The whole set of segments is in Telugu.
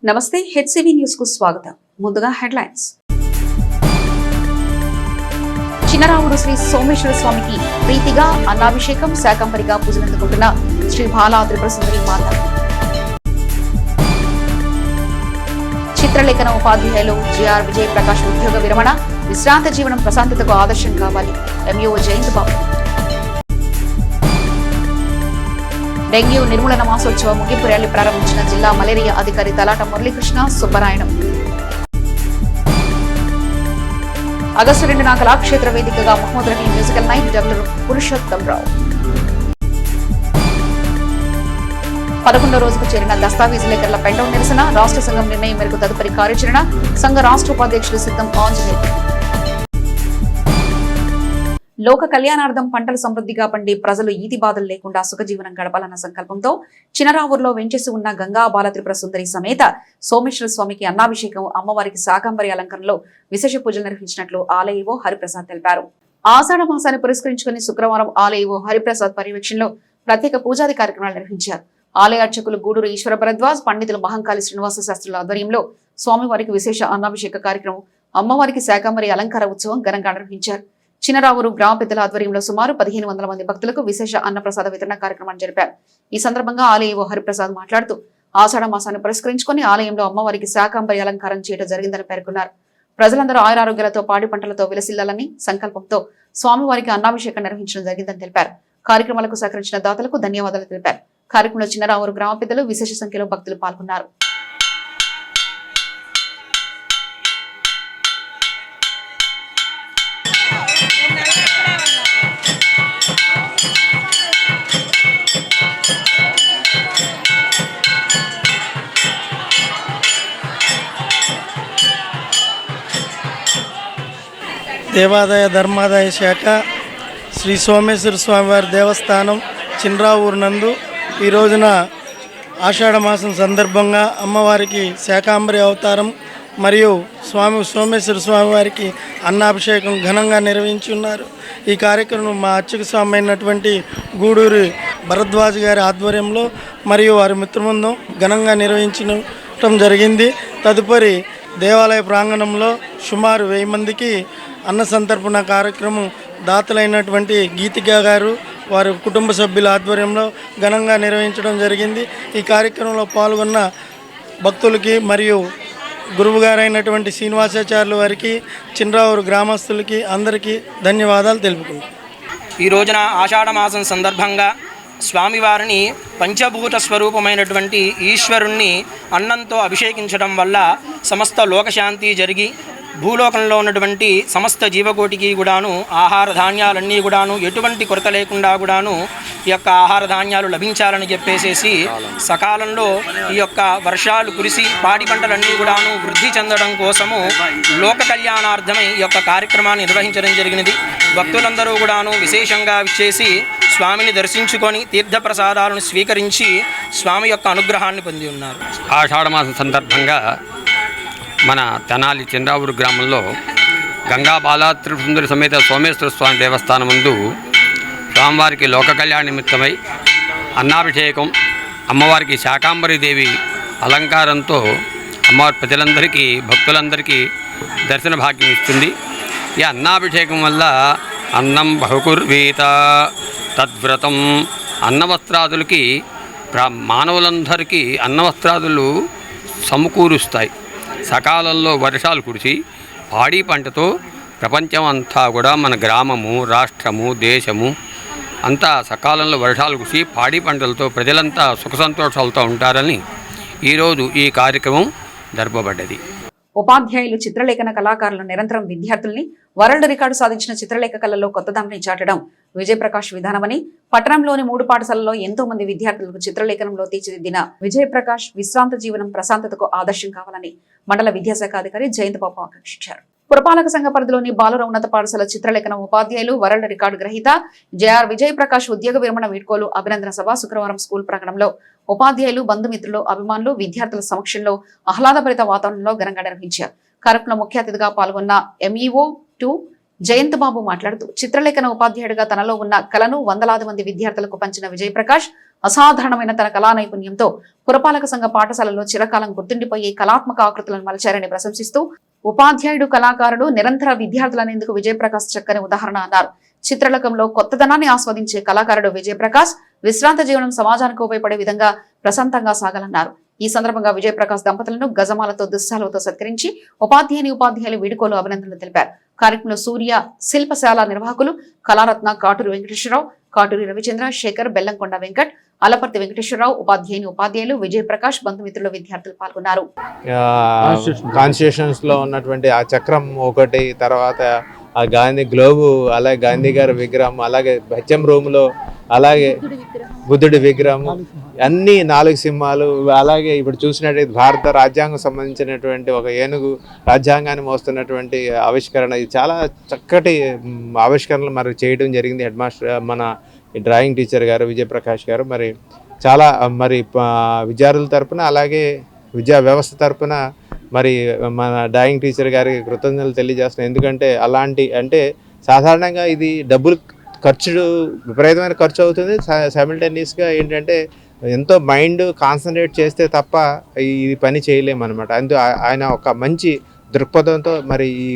నమస్తే హెచ్సివి న్యూస్ కు స్వాగతం. ముందుగా హెడ్లైన్స్. చిన్నరావుడు శ్రీ సోమేశ్వర స్వామికి ప్రీతిగా అన్నాభిషేకం, శాకంబరిగా పూజలందుకుంటున్న శ్రీ బాలా త్రిపుర సుందరి మాత. చిత్రలేఖన ఉపాధ్యాయులు జిఆర్ విజయ్ ప్రకాష్ ఉద్యోగ విరమణ, విశ్రాంత జీవనం ప్రశాంతతకు ఆదర్శం కావాలి. ఎంఈఓ జయంత్ బాబు. డెంగ్యూ నిర్మూలన మాసోత్సవ ముగింపు ర్యాలీ ప్రారంభించిన జిల్లా మలేరియా అధికారి తలాట మురళీకృష్ణ సుబ్బరాయణం. ఆగస్టు 2న కళాక్షేత్ర వేదికగా Mohammed Rafi musical night W Purushottam Rao. 11వ రోజుకు చేరిన దస్తావేజులేకరుల పెండౌన్ నిరసన, రాష్ట్ర సంఘం నిర్ణయం మేరకు తదుపరి కార్యాచరణ, సంఘ రాష్ట్ర ఉపాధ్యక్షులు సిద్ధం ఆంజనేయులు. లోక కళ్యాణార్థం పంటలు సమృద్ధిగా పండి ప్రజలు ఈతి బాధలు లేకుండా సుఖజీవనం గడపాలన్న సంకల్పంతో చినరావూరులో వెంచేసి ఉన్న గంగా బాల త్రిపుర సుందరి సమేత సోమేశ్వర స్వామికి అన్నాభిషేకం, అమ్మవారికి శాకంబరి అలంకరణలో విశేష పూజలు నిర్వహించినట్లు ఆలయో హరిప్రసాద్ తెలిపారు. ఆషాఢ మాసాన్ని పురస్కరించుకుని శుక్రవారం ఆలయో హరిప్రసాద్ పర్యవేక్షణలో ప్రత్యేక పూజాది కార్యక్రమాలు నిర్వహించారు. ఆలయ అర్చకులు గూడూరు ఈశ్వర భరద్వాజ్, పండితులు మహంకాళి శ్రీనివాస శాస్త్రుల ఆధ్వర్యంలో స్వామివారికి విశేష అన్నాభిషేక కార్యక్రమం, అమ్మవారికి శాకంబరి అలంకార ఉత్సవం ఘనంగా నిర్వహించారు. చినరావూరు గ్రామ పెద్దల ఆధ్వర్యంలో సుమారు 1500 మంది భక్తులకు విశేష అన్నప్రసాద వితరణ కార్యక్రమాన్ని జరిపారు. ఈ సందర్భంగా ఆలయో హరిప్రసాద్ మాట్లాడుతూ ఆషాఢ మాసాన్ని పురస్కరించుకుని ఆలయంలో అమ్మవారికి శాకంబరి అలంకారం చేయడం జరిగిందని పేర్కొన్నారు. ప్రజలందరూ ఆయురారోగ్యాలతో పాడి పంటలతో విలసిల్లాలని సంకల్పంతో స్వామివారికి అన్నాభిషేకం నిర్వహించడం జరిగిందని తెలిపారు. కార్యక్రమాలకు సహకరించిన దాతలకు ధన్యవాదాలు తెలిపారు. కార్యక్రమంలో చినరావూరు గ్రామ పెద్దలు, విశేష సంఖ్యలో భక్తులు పాల్గొన్నారు. దేవాదాయ ధర్మాదాయ శాఖ శ్రీ సోమేశ్వర స్వామివారి దేవస్థానం చినరావూరు నందు ఈ రోజున ఆషాఢ మాసం సందర్భంగా అమ్మవారికి శాకంబరి అవతారం మరియు సోమేశ్వర స్వామివారికి అన్నాభిషేకం ఘనంగా నిర్వహించి ఉన్నారు. ఈ కార్యక్రమం మా అర్చక స్వామి అయినటువంటి గూడూరు భరద్వాజ్ గారి ఆధ్వర్యంలో మరియు వారి మిత్రబృందం ఘనంగా నిర్వహించడం జరిగింది. తదుపరి దేవాలయ ప్రాంగణంలో సుమారు 1000 మందికి అన్న సంతర్పణ కార్యక్రమం దాతలైనటువంటి గీతిక గారు వారి కుటుంబ సభ్యుల ఆధ్వర్యంలో ఘనంగా నిర్వహించడం జరిగింది. ఈ కార్యక్రమంలో పాల్గొన్న భక్తులకి మరియు గురువు గారైనటువంటి శ్రీనివాసాచార్యుల వారికి, చినరావూరు గ్రామస్తులకి అందరికీ ధన్యవాదాలు తెలుపుకుంటాం. ఈ రోజున ఆషాఢ మాసం సందర్భంగా స్వామివారిని పంచభూత స్వరూపమైనటువంటి ఈశ్వరుణ్ణి అన్నంతో అభిషేకించడం వల్ల సమస్త లోకశాంతి జరిగి భూలోకంలో ఉన్నటువంటి సమస్త జీవకోటికి కూడాను ఆహార ధాన్యాలన్నీ కూడాను ఎటువంటి కొరత లేకుండా కూడాను ఈ యొక్క ఆహార ధాన్యాలు లభించాలని చెప్పేసేసి సకాలంలో ఈ యొక్క వర్షాలు కురిసి పాడి పంటలన్నీ కూడాను వృద్ధి చెందడం కోసము లోక కళ్యాణార్థమై ఈ యొక్క కార్యక్రమాన్ని నిర్వహించడం జరిగినది. భక్తులందరూ కూడాను విశేషంగా విచ్చేసి స్వామిని దర్శించుకొని తీర్థప్రసాదాలను స్వీకరించి స్వామి యొక్క అనుగ్రహాన్ని పొంది ఉన్నారు. ఆషాఢ మాసం సందర్భంగా మన తెనాలి చినరావూరు గ్రామంలో గంగా బాలా త్రిపుర సుందరి సమేత సోమేశ్వర స్వామి దేవస్థానం ముందు స్వామివారికి లోక కళ్యాణ నిమిత్తమై అన్నాభిషేకం, అమ్మవారికి శాకంబరి దేవి అలంకారంతో అమ్మవారి ప్రజలందరికీ భక్తులందరికీ దర్శన భాగ్యం ఇస్తుంది. ఈ అన్నాభిషేకం వల్ల అన్నం బహుకుర్వీత తద్వ్రతం, అన్నవస్త్రాదులకి మానవులందరికీ అన్నవస్త్రాదులు సమకూరుస్తాయి. సకాలంలో వర్షాలు కురిసి పాడి పంటతో ప్రపంచం అంతా కూడా మన గ్రామము, రాష్ట్రము, దేశము అంతా సకాలంలో వర్షాలు కురిసి పాడి పంటలతో ప్రజలంతా సుఖ సంతోషాలతో ఉంటారని ఈరోజు ఈ కార్యక్రమం జరపబడ్డది. ఉపాధ్యాయులు, చిత్రలేఖన కళాకారులు నిరంతరం విద్యార్థుల్ని వరల్డ్ రికార్డు సాధించిన చిత్రలేఖ కళల్లో కొత్తదాన్ని చాటడం విజయప్రకాష్ విధానమని, పట్టణంలోని 3 పాఠశాలల్లో ఎంతో మంది విద్యార్థులకు చిత్రలేఖనంలో తీర్చిదిద్దిన విజయప్రకాష్ విశ్రాంత జీవనం ప్రశాంతతకు ఆదర్శం కావాలని మండల విద్యాశాఖ అధికారి జయంత్ బాబు ఆకాంక్షించారు. పురపాలక సంఘ పరిధిలోని బాలుర ఉన్నత పాఠశాల చిత్రలేఖన ఉపాధ్యాయులు, వరల్డ్ రికార్డు గ్రహీత జేఆర్ విజయప్రకాష్ ఉద్యోగ విరమణ వీడ్కోలు అభినందన సభ శుక్రవారం స్కూల్ ప్రాంగణంలో ఉపాధ్యాయులు, బంధుమిత్రులు, అభిమానులు, విద్యార్థుల సమక్షంలో ఆహ్లాదభరిత వాతావరణంలో ఘనంగా నిర్వహించారు. కార్యక్రమంలో ముఖ్య అతిథిగా పాల్గొన్న ఎంఈఓ 2 జయంత్ బాబు మాట్లాడుతూ చిత్రలేఖన ఉపాధ్యాయుడిగా తనలో ఉన్న కళను వందలాది మంది విద్యార్థులకు పంచిన విజయప్రకాష్ అసాధారణమైన తన కళా నైపుణ్యంతో పురపాలక సంఘ పాఠశాలలో చిరకాలం గుర్తుండిపోయే కళాత్మక ఆకృతులను మలచారని ప్రశంసిస్తూ ఉపాధ్యాయుడు కళాకారుడు నిరంతర విద్యార్థులనేందుకు విజయప్రకాష్ చక్కని ఉదాహరణ అన్నారు. చిత్రలకంలో కొత్తదనాన్ని ఆస్వాదించే కళాకారుడు విజయప్రకాష్ విశ్రాంత జీవనం సమాజానికి ఉపయోగపడే విధంగా ప్రశాంతంగా సాగాలన్నారు. ఈ సందర్భంగా విజయప్రకాష్ దంపతులను గజమాలతో దుస్సాలతో సత్కరించి ఉపాధ్యాయులు వీడుకోలు అభినందనలు తెలిపారు. కార్యక్రమంలో సూర్య శిల్పశాల నిర్వాహకులు కళారత్న కాటూరి వెంకటేశ్వరరావు, కాటూరి రవిచంద్ర, శేఖర్, బెల్లంకొండ వెంకట్, అలపర్తి వెంకటేశ్వరరావు, ఉపాధ్యాయులు విజయప్రకాష్, బంధుమిత్రులు, విద్యార్థులు పాల్గొన్నారు. కాన్స్టిట్యూషన్స్ లో ఉన్నటువంటి ఆ చక్రం ఒకటి, తర్వాత ఆ గాంధీ గ్లోబు, అలాగే గాంధీ గారి విగ్రహం, అలాగే హెచ్ఎం రూమ్ లో అలాగే బుద్ధుడి విగ్రహం, అన్ని 4 సింహాలు, అలాగే ఇప్పుడు చూసినట్టయితే భారత రాజ్యాంగం సంబంధించినటువంటి ఒక ఏనుగు రాజ్యాంగాన్ని మోస్తున్నటువంటి ఆవిష్కరణ, ఇది చాలా చక్కటి ఆవిష్కరణలు మరి చేయడం జరిగింది. హెడ్ మాస్టర్ మన డ్రాయింగ్ టీచర్ గారు విజయప్రకాష్ గారు మరి చాలా మరి విద్యార్థుల తరపున అలాగే విద్యా వ్యవస్థ తరపున మరి మన డ్రాయింగ్ టీచర్ గారికి కృతజ్ఞతలు తెలియజేస్తున్నాను. ఎందుకంటే అలాంటి అంటే సాధారణంగా ఇది డబ్బులు విపరీతమైన ఖర్చు అవుతుంది. సైమిల్టేనియస్గా ఏంటంటే ఎంతో మైండ్ కాన్సన్ట్రేట్ చేస్తే తప్ప ఈ పని చేయలేమన్నమాట. అందుకు ఆయన ఒక మంచి దృక్పథంతో మరి ఈ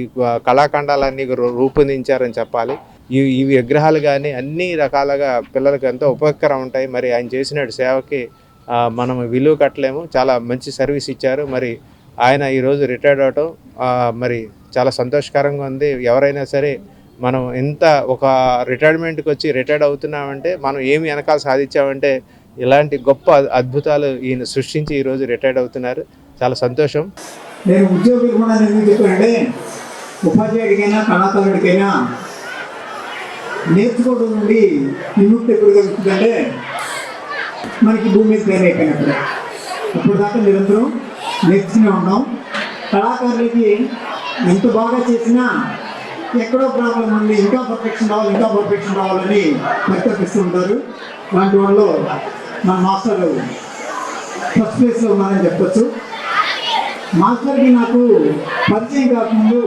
కళాఖండాలన్నీ రూపొందించారని చెప్పాలి. ఈ విగ్రహాలు కానీ అన్ని రకాలుగా పిల్లలకు ఎంతో ఉపయోగకరం ఉంటాయి. మరి ఆయన చేసిన సేవకి మనం విలువ కట్టలేము. చాలా మంచి సర్వీస్ ఇచ్చారు. మరి ఆయన ఈరోజు రిటైర్డ్ అవటం మరి చాలా సంతోషకరంగా ఉంది. ఎవరైనా సరే మనం ఎంత ఒక రిటైర్మెంట్కి వచ్చి రిటైర్డ్ అవుతున్నామంటే మనం ఏమి వెనకాల సాధించామంటే ఇలాంటి గొప్ప అద్భుతాలు ఈయన సృష్టించి ఈరోజు రిటైర్డ్ అవుతున్నారు. చాలా సంతోషం. నేను ఉద్యోగులు కూడా ఎందుకు చెప్పానంటే ఉపాధ్యాయుడికైనా కళాకారుడికైనా నేర్చుకోవడం నుండి విముక్తి ఎప్పుడు కలుగుతుందంటే మనకి భూమి మీద తయారు అయిపోయినప్పుడు. అప్పుడు దాకా నిరంతరం నేర్చుకునే ఉన్నాం. కళాకారులకి ఎంత బాగా చేసినా ఎక్కడో ప్రాబ్లం ఉంది, ఇంకా పర్ఫెక్షన్ రావాలని పరితపిస్తూ ఉంటారు. అలాంటి వాళ్ళు మన మాస్టర్ ఫస్ట్ ప్లేస్లో ఉన్నారని చెప్పచ్చు. మాస్టర్కి నాకు పరిచయం కాకముందు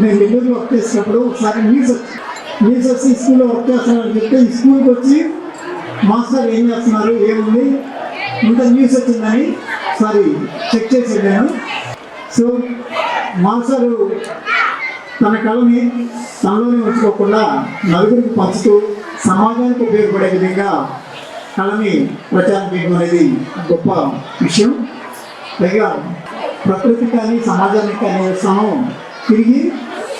నేను నెల్లూరులో వర్క్ చేసినప్పుడు ఒకసారి న్యూస్ వచ్చి స్కూల్లో వర్క్ చేస్తున్నారని చెప్తే ఈ స్కూల్కి వచ్చి మాస్టర్ ఏం చేస్తున్నారు, ఏముంది, ఇంత న్యూస్ వచ్చిందని ఒకసారి చెక్ చేసి నేను. సో మాస్టరు తన కళని తనలోనే ఉంచుకోకుండా నలుగురికి పంచుతూ సమాజానికి ఉపయోగపడే విధంగా కళని ప్రచారం చేయడం అనేది గొప్ప విషయం. పైగా ప్రకృతి కానీ సమాజానికి కానీ వస్తామో తిరిగి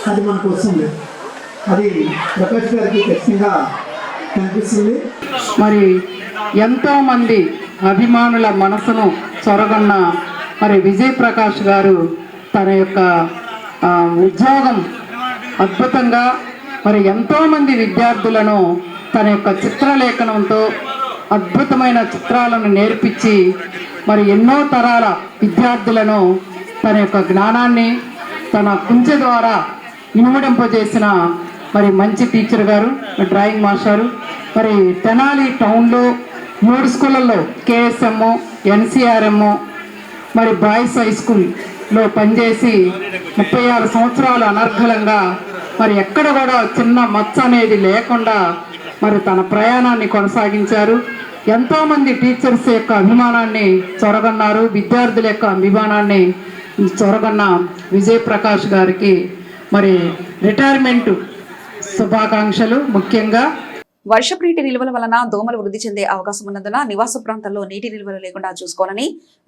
అది మనకు వస్తుంది. అది ప్రకాష్ గారికి ఖచ్చితంగా కనిపిస్తుంది. మరి ఎంతోమంది అభిమానుల మనసును చొరగొన్న మరి విజయప్రకాష్ గారు తన యొక్క ఉద్యోగం అద్భుతంగా మరి ఎంతోమంది విద్యార్థులను తన యొక్క చిత్రలేఖనంతో అద్భుతమైన చిత్రాలను నేర్పించి మరి ఎన్నో తరాల విద్యార్థులను తన యొక్క జ్ఞానాన్ని తన కుంచె ద్వారా ఇనుమడింపజేసిన మరి మంచి టీచర్ గారు, డ్రాయింగ్ మాస్టారు. మరి తెనాలి టౌన్లో 3 స్కూళ్ళల్లో కేఎస్ఎం, ఎన్సిఆర్ఎం, మరి బాయ్స్ హై స్కూల్లో పనిచేసి 36 సంవత్సరాలు అనర్ఘలంగా మరి ఎక్కడ కూడా చిన్న మచ్చ అనేది లేకుండా మరి తన ప్రయాణాన్ని కొనసాగించారు. ఎంతోమంది టీచర్స్ యొక్క అభిమానాన్ని చొరగొన్నారు, విద్యార్థుల యొక్క అభిమానాన్ని చొరగొన్న విజయప్రకాష్ గారికి మరి రిటైర్మెంట్ శుభాకాంక్షలు. ముఖ్యంగా వర్షపు నీటి నిల్వల వలన దోమలు వృద్ధి చెందే అవకాశం ఉన్నందున నివాస ప్రాంతాల్లో నీటి నిల్వలు లేకుండా చూసుకోవాలని,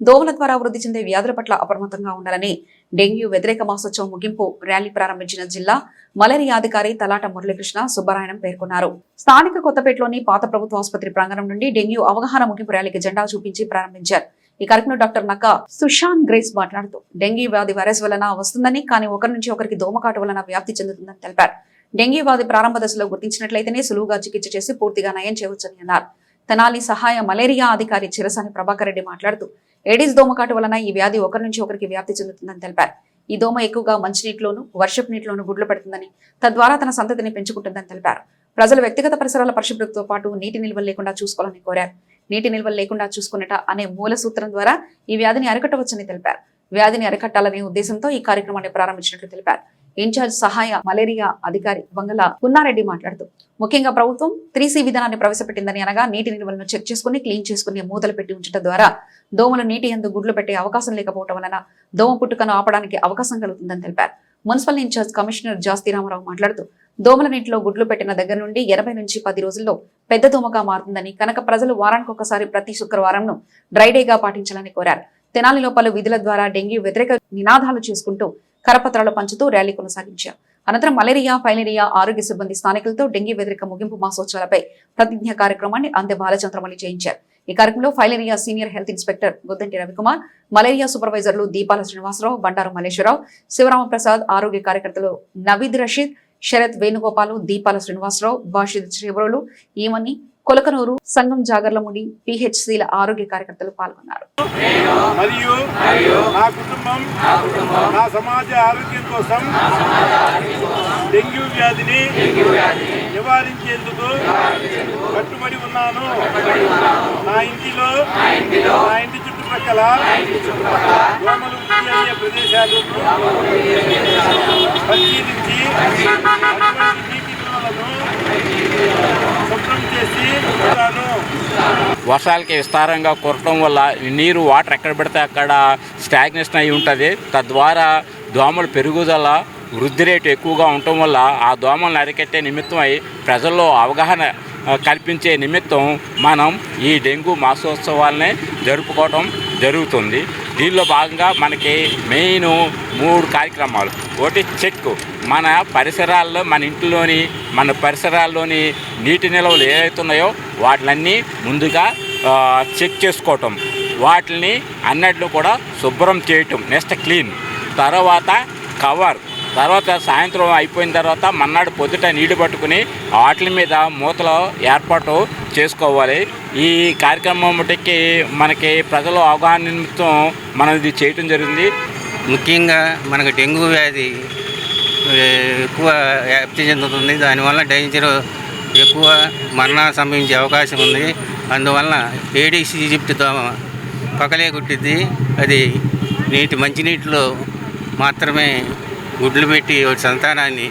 దోమల ద్వారా వృద్ధి చెందే వ్యాధుల పట్ల అప్రమత్తంగా ఉండాలని డెంగ్యూ వ్యతిరేక మాసోత్సవం ముగింపు ర్యాలీ ప్రారంభించిన జిల్లా మలేరియా అధికారి తలాట మురళీకృష్ణ సుబ్బరాయణం పేర్కొన్నారు. స్థానిక కొత్తపేటలోని పాత ప్రభుత్వ ఆసుపత్రి ప్రాంగణం నుండి డెంగ్యూ అవగాహన ముగింపు ర్యాలీకి జెండా చూపించి ప్రారంభించారు. ఈ కార్యక్రమంలో డాక్టర్ నక్కా సుశాంత్ గ్రేస్ మాట్లాడుతూ డెంగ్యూ వ్యాధి వైరస్ వలన వస్తుందని, కానీ ఒకరి నుంచి ఒకరికి దోమకాటు వలన వ్యాప్తి చెందుతుందని తెలిపారు. డెంగ్యూ వ్యాధి ప్రారంభ దశలో గుర్తించినట్లయితేనే సులువుగా చికిత్స చేసి పూర్తిగా నయం చేయవచ్చని అన్నారు. తెనాలి సహాయ మలేరియా అధికారి చిరసాని ప్రభాకర్ రెడ్డి మాట్లాడుతూ ఏడిస్ దోమకాటు వలన ఈ వ్యాధి ఒకరి నుంచి ఒకరికి వ్యాప్తి చెందుతుందని తెలిపారు. ఈ దోమ ఎక్కువగా మంచినీటిలోను, వర్షపు నీటిలోను గుడ్లు పెడుతుందని, తద్వారా తన సంతతిని పెంచుకుంటుందని తెలిపారు. ప్రజలు వ్యక్తిగత పరిసరాల పరిశుభ్రతతో పాటు నీటి నిల్వలు లేకుండా చూసుకోవాలని కోరారు. నీటి నిల్వలు లేకుండా చూసుకునేట అనే మూల సూత్రం ద్వారా ఈ వ్యాధిని అరికట్టవచ్చని తెలిపారు. వ్యాధిని అరికట్టాలనే ఉద్దేశంతో ఈ కార్యక్రమాన్ని ప్రారంభించినట్లు తెలిపారు. ఇన్ఛార్జ్ సహాయ మలేరియా అధికారి వంగల పున్నారెడ్డి మాట్లాడుతూ ముఖ్యంగా ప్రభుత్వం 3C విధానాన్ని ప్రవేశపెట్టిందని అనగా నీటి నిల్వలను చెక్ చేసుకుని క్లీన్ చేసుకుని మూతలు పెట్టి ఉంచడం ద్వారా దోమలు నీటి యందు గుడ్లు పెట్టే అవకాశం లేకపోవడం వలన దోమ పుట్టుకను ఆపడానికి అవకాశం కలుగుతుందని తెలిపారు. Municipal incharge commissioner Jasti Ramarao మాట్లాడుతూ దోమల నీటిలో గుడ్లు పెట్టిన దగ్గర నుండి 80 నుంచి 10 రోజుల్లో పెద్ద దోమగా మారుతుందని కనుక ప్రజలు వారానికి ఒకసారి ప్రతి శుక్రవారంను డ్రై డేగా పాటించాలని కోరారు. తెనాలిలో పలు విధుల ద్వారా డెంగ్యూ వ్యతిరేక నినాదాలు చేసుకుంటూ కరపత్రాలు పంచుతూ ర్యాలీ కొనసాగించారు. అనంతరం మలేరియా, ఫైలేరియా ఆరోగ్య సిబ్బంది స్థానికులతో డెంగ్యూ వ్యతిరేక ముగింపు మాసోత్సవాలపై ప్రతిజ్ఞ కార్యక్రమాన్ని అందే బాలచంద్రమణి చేయించారు. ఈ కార్యక్రమంలో filaria senior health inspector Goddanti Ravikumar, malaria సూపర్వైజర్లు దీపాల శ్రీనివాసరావు, బండారు మల్లేశ్వరరావు, శివరామ ప్రసాద్, ఆరోగ్య కార్యకర్తలు నవీద్ రషీద్, శరత్ వేణుగోపాలు, దీపాల శ్రీనివాసరావు, బాషిద్ శ్రీవరులు, ఈమని, కొలకనూరు, సంఘం జాగర్లముడి, PHCల ఆరోగ్య కార్యకర్తలు పాల్గొన్నారు. మరియు నా కుటుంబం నా సమాజ ఆరోగ్యం కోసం డెంగ్యూ వ్యాధిని నివారించేందుకు కట్టుబడి ఉన్నాను. నా ఇంటిలో నా ఇంటి చుట్టుపక్కల దోమలు వృద్ధి అయ్యే ప్రదేశాలను పరిశీలించి నీటి నిల్వలను శుభ్రం చేసి వర్షాలకి విస్తారంగా కురటం వల్ల నీరు వాటర్ ఎక్కడ పెడితే అక్కడ స్టాగ్నేషన్ అయి ఉంటుంది. తద్వారా దోమల పెరుగుదల వృద్ధి రేటు ఎక్కువగా ఉండటం వల్ల ఆ దోమలను అరికట్టే నిమిత్తమై ప్రజల్లో అవగాహన కల్పించే నిమిత్తం మనం ఈ డెంగ్యూ మాసోత్సవాలనే జరుపుకోవడం జరుగుతుంది. దీనిలో భాగంగా మనకి మెయిన్ 3 కార్యక్రమాలు. ఒకటి చెక్, మన పరిసరాల్లో మన ఇంట్లోని మన పరిసరాల్లోని నీటి నిల్వలు ఏవైతున్నాయో వాటిలన్నీ ముందుగా చెక్ చేసుకోవటం, వాటిని అన్నిటిని కూడా శుభ్రం చేయటం, నెక్స్ట్ క్లీన్, తర్వాత కవర్, తర్వాత సాయంత్రం అయిపోయిన తర్వాత మన్నాడు పొద్దుట నీళ్లు పట్టుకుని వాటి మీద మూతలు ఏర్పాటు చేసుకోవాలి. ఈ కార్యక్రమం మటుకి మనకి ప్రజల అవగాహన నిమిత్తం మనం ఇది చేయటం జరిగింది. ముఖ్యంగా మనకు డెంగ్యూ వ్యాధి ఎక్కువ వ్యాప్తి చెందుతుంది. దానివల్ల డేంజర్ ఎక్కువ, మరణాలు సంభవించే అవకాశం ఉంది. అందువలన ఏడీస్ ఈజిప్ట్ దోమ పగలే గుట్టిద్ది. అది మంచినీటిలో మాత్రమే గుడ్లు పెట్టి సంతానాన్ని